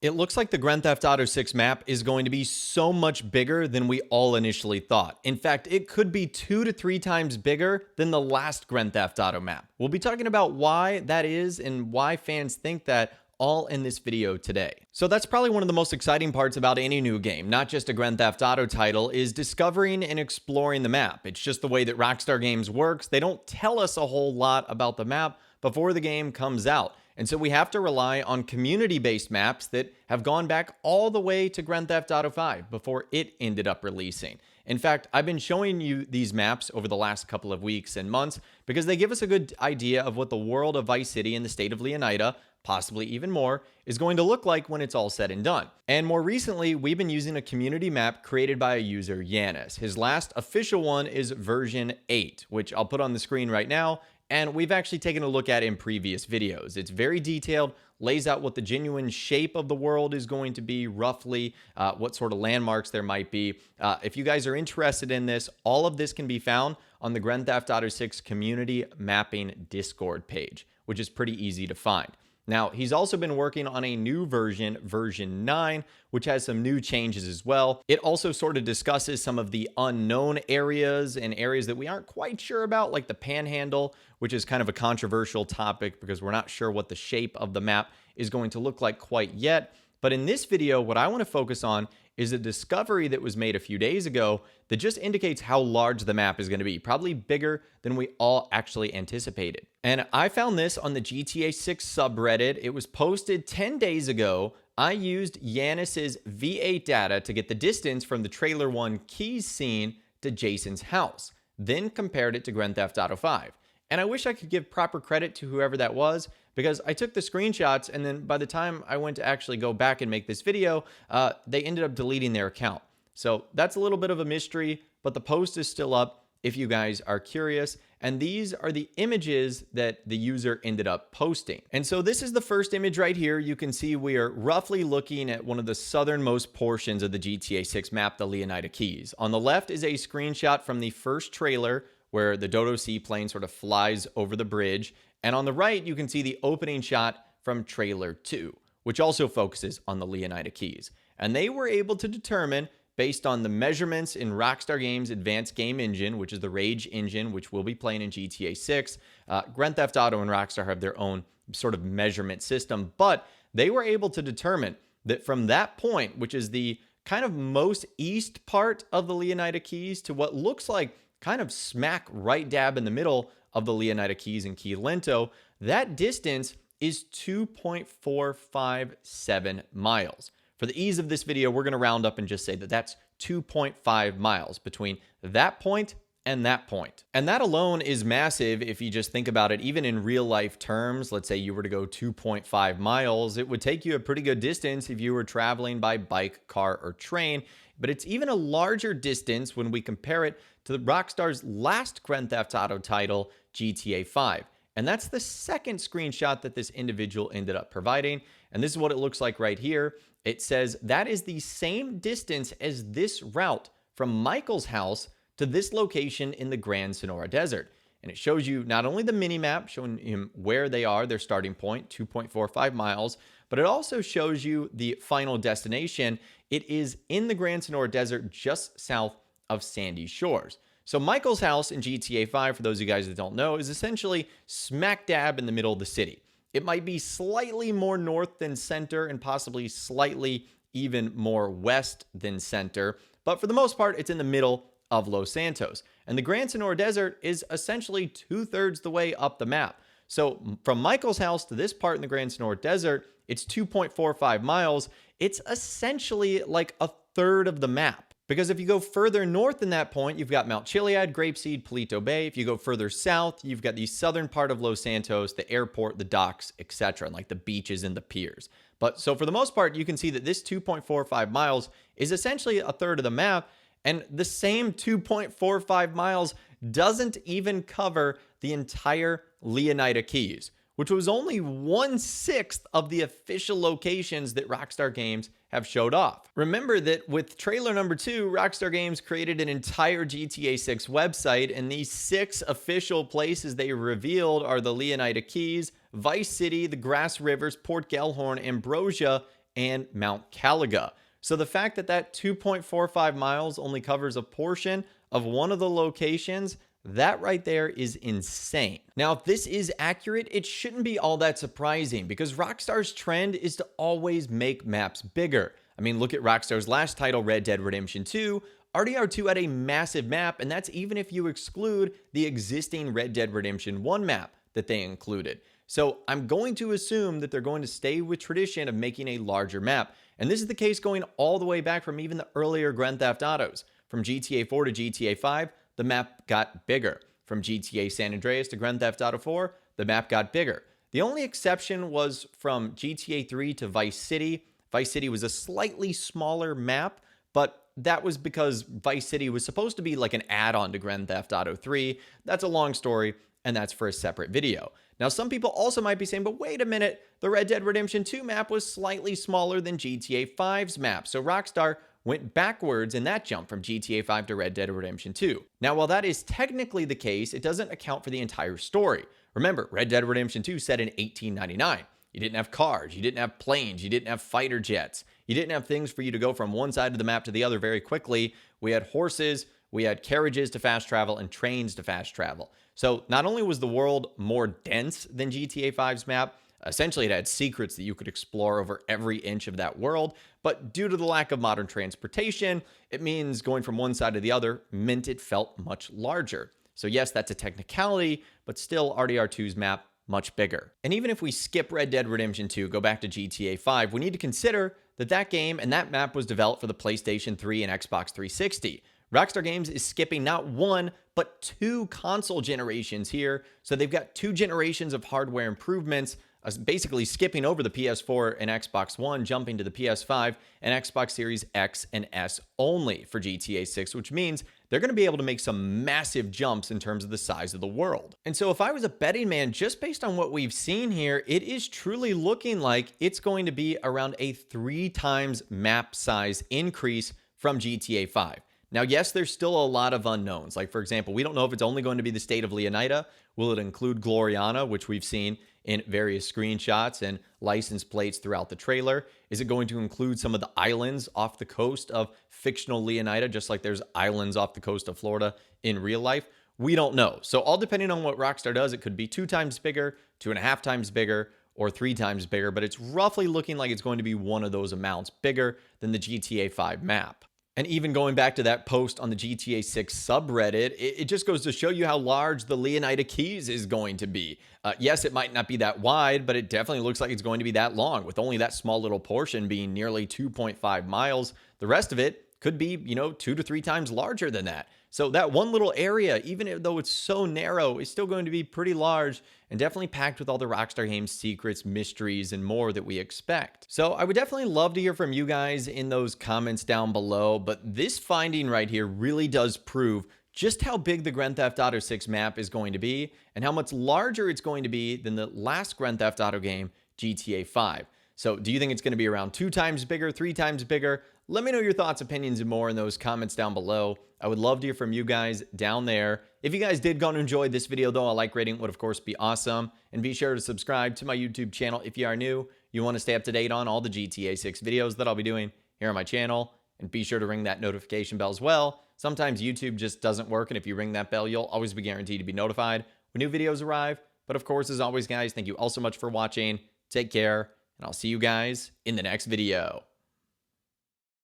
It looks like the Grand Theft Auto 6 map is going to be so much bigger than we all initially thought. In fact, it could be 2 to 3 times bigger than the last Grand Theft Auto map. We'll be talking about why that is and why fans think that all in this video today. So that's probably one of the most exciting parts about any new game, not just a Grand Theft Auto title, is discovering and exploring the map. It's just the way that Rockstar Games works. They don't tell us a whole lot about the map before the game comes out. And so we have to rely on community-based maps that have gone back all the way to Grand Theft Auto 5 before it ended up releasing. In fact, I've been showing you these maps over the last couple of weeks and months because they give us a good idea of what the world of Vice City and the state of Leonida, possibly even more, is going to look like when it's all said and done. And more recently, we've been using a community map created by a user, Yanis. His last official one is version 8, which I'll put on the screen right now, and we've actually taken a look at in previous videos. It's very detailed, lays out what the genuine shape of the world is going to be, roughly, what sort of landmarks there might be. If you guys are interested in this, all of this can be found on the Grand Theft Auto 6 Community Mapping Discord page, which is pretty easy to find. Now, he's also been working on a new version, version 9, which has some new changes as well. It also sort of discusses some of the unknown areas and areas that we aren't quite sure about, like the Panhandle, which is kind of a controversial topic because we're not sure what the shape of the map is going to look like quite yet. But in this video, what I want to focus on is a discovery that was made a few days ago that just indicates how large the map is going to be, probably bigger than we all actually anticipated. And I found this on the GTA 6 subreddit. It was posted 10 days ago. I used Yanis's V8 data to get the distance from the Trailer 1 Keys scene to Jason's house, then compared it to Grand Theft Auto 5. And I wish I could give proper credit to whoever that was, because I took the screenshots and then by the time I went to actually go back and make this video, they ended up deleting their account. So that's a little bit of a mystery, but the post is still up if you guys are curious. And these are the images that the user ended up posting. And so this is the first image right here. You can see we are roughly looking at one of the southernmost portions of the GTA 6 map, the Leonida Keys. On the left is a screenshot from the first trailer where the Dodo seaplane sort of flies over the bridge. And on the right, you can see the opening shot from trailer 2, which also focuses on the Leonida Keys. And they were able to determine, based on the measurements in Rockstar Games' advanced game engine, which is the Rage engine, which we'll be playing in GTA 6. Grand Theft Auto and Rockstar have their own sort of measurement system, but they were able to determine that from that point, which is the kind of most east part of the Leonida Keys, to what looks like kind of smack right dab in the middle of the Leonida Keys and Key Lento, that distance is 2.457 miles. For the ease of this video, we're going to round up and just say that that's 2.5 miles between that point and that point. And that alone is massive if you just think about it, even in real life terms. Let's say you were to go 2.5 miles, it would take you a pretty good distance if you were traveling by bike, car, or train. But it's even a larger distance when we compare it to the Rockstar's last Grand Theft Auto title, GTA 5. And that's the second screenshot that this individual ended up providing. And this is what it looks like right here. It says that is the same distance as this route from Michael's house to this location in the Grand Sonora Desert. And it shows you not only the mini map showing him where they are, their starting point, 2.45 miles, but it also shows you the final destination. It is in the Grand Sonora Desert just south of Sandy Shores. So Michael's house in GTA 5, for those of you guys that don't know, is essentially smack dab in the middle of the city. It might be slightly more north than center and possibly slightly even more west than center, but for the most part, it's in the middle of Los Santos. And the Grand Sonora Desert is essentially 2/3 the way up the map. So from Michael's house to this part in the Grand Sonora Desert, it's 2.45 miles. It's essentially like a third of the map. Because if you go further north than that point, you've got Mount Chiliad, Grapeseed, Palito Bay. If you go further south, you've got the southern part of Los Santos, the airport, the docks, etc., and like the beaches and the piers. But so for the most part, you can see that this 2.45 miles is essentially a third of the map. And the same 2.45 miles doesn't even cover the entire Leonida Keys, which was only 1/6 of the official locations that Rockstar Games have showed off. Remember that with trailer number 2, Rockstar Games created an entire GTA 6 website, and these 6 official places they revealed are the Leonida Keys, Vice City, the Grass Rivers, Port Gellhorn, Ambrosia, and Mount Caliga. So the fact that that 2.45 miles only covers a portion of one of the locations, that right there is insane. Now, if this is accurate, it shouldn't be all that surprising because Rockstar's trend is to always make maps bigger. I mean, look at Rockstar's last title, Red Dead Redemption 2. RDR2 had a massive map, and that's even if you exclude the existing Red Dead Redemption 1 map that they included. So I'm going to assume that they're going to stay with tradition of making a larger map. And this is the case going all the way back from even the earlier Grand Theft Autos. From GTA 4 to GTA 5, the map got bigger. From GTA San Andreas to Grand Theft Auto 4, the map got bigger. The only exception was from GTA 3 to Vice City. Vice City was a slightly smaller map, but that was because Vice City was supposed to be like an add-on to Grand Theft Auto 3. That's a long story, and that's for a separate video. Now, some people also might be saying, but wait a minute, the Red Dead Redemption 2 map was slightly smaller than GTA 5's map. So Rockstar went backwards in that jump from GTA 5 to Red Dead Redemption 2. Now, while that is technically the case, it doesn't account for the entire story. Remember, Red Dead Redemption 2 set in 1899. You didn't have cars, you didn't have planes, you didn't have fighter jets. You didn't have things for you to go from one side of the map to the other very quickly. We had horses, we had carriages to fast travel, and trains to fast travel. So not only was the world more dense than GTA 5's map, essentially it had secrets that you could explore over every inch of that world, but due to the lack of modern transportation, it means going from one side to the other meant it felt much larger. So yes, that's a technicality, but still RDR2's map much bigger. And even if we skip Red Dead Redemption 2, go back to GTA 5, we need to consider that that game and that map was developed for the PlayStation 3 and Xbox 360. Rockstar Games is skipping not one, but two console generations here. So they've got 2 generations of hardware improvements, basically skipping over the PS4 and Xbox One, jumping to the PS5 and Xbox Series X and S only for GTA 6, which means they're going to be able to make some massive jumps in terms of the size of the world. And so if I was a betting man, just based on what we've seen here, it is truly looking like it's going to be around a 3 times map size increase from GTA 5. Now, yes, there's still a lot of unknowns. Like, for example, we don't know if it's only going to be the state of Leonida. Will it include Gloriana, which we've seen in various screenshots and license plates throughout the trailer? Is it going to include some of the islands off the coast of fictional Leonida, just like there's islands off the coast of Florida in real life? We don't know. So all depending on what Rockstar does, it could be 2 times bigger, 2.5 times bigger, or 3 times bigger, but it's roughly looking like it's going to be one of those amounts bigger than the GTA 5 map. And even going back to that post on the GTA 6 subreddit, it just goes to show you how large the Leonida Keys is going to be. Yes, it might not be that wide, but it definitely looks like it's going to be that long, with only that small little portion being nearly 2.5 miles. The rest of it could be, 2 to 3 times larger than that. So that one little area, even though it's so narrow, is still going to be pretty large and definitely packed with all the Rockstar Games secrets, mysteries, and more that we expect. So I would definitely love to hear from you guys in those comments down below, but this finding right here really does prove just how big the Grand Theft Auto 6 map is going to be and how much larger it's going to be than the last Grand Theft Auto game, GTA 5. So do you think it's going to be around 2 times bigger, 3 times bigger? Let me know your thoughts, opinions, and more in those comments down below. I would love to hear from you guys down there. If you guys did go and enjoy this video, though, a like rating would, of course, be awesome. And be sure to subscribe to my YouTube channel if you are new. You want to stay up to date on all the GTA 6 videos that I'll be doing here on my channel. And be sure to ring that notification bell as well. Sometimes YouTube just doesn't work, and if you ring that bell, you'll always be guaranteed to be notified when new videos arrive. But of course, as always, guys, thank you all so much for watching. Take care, and I'll see you guys in the next video.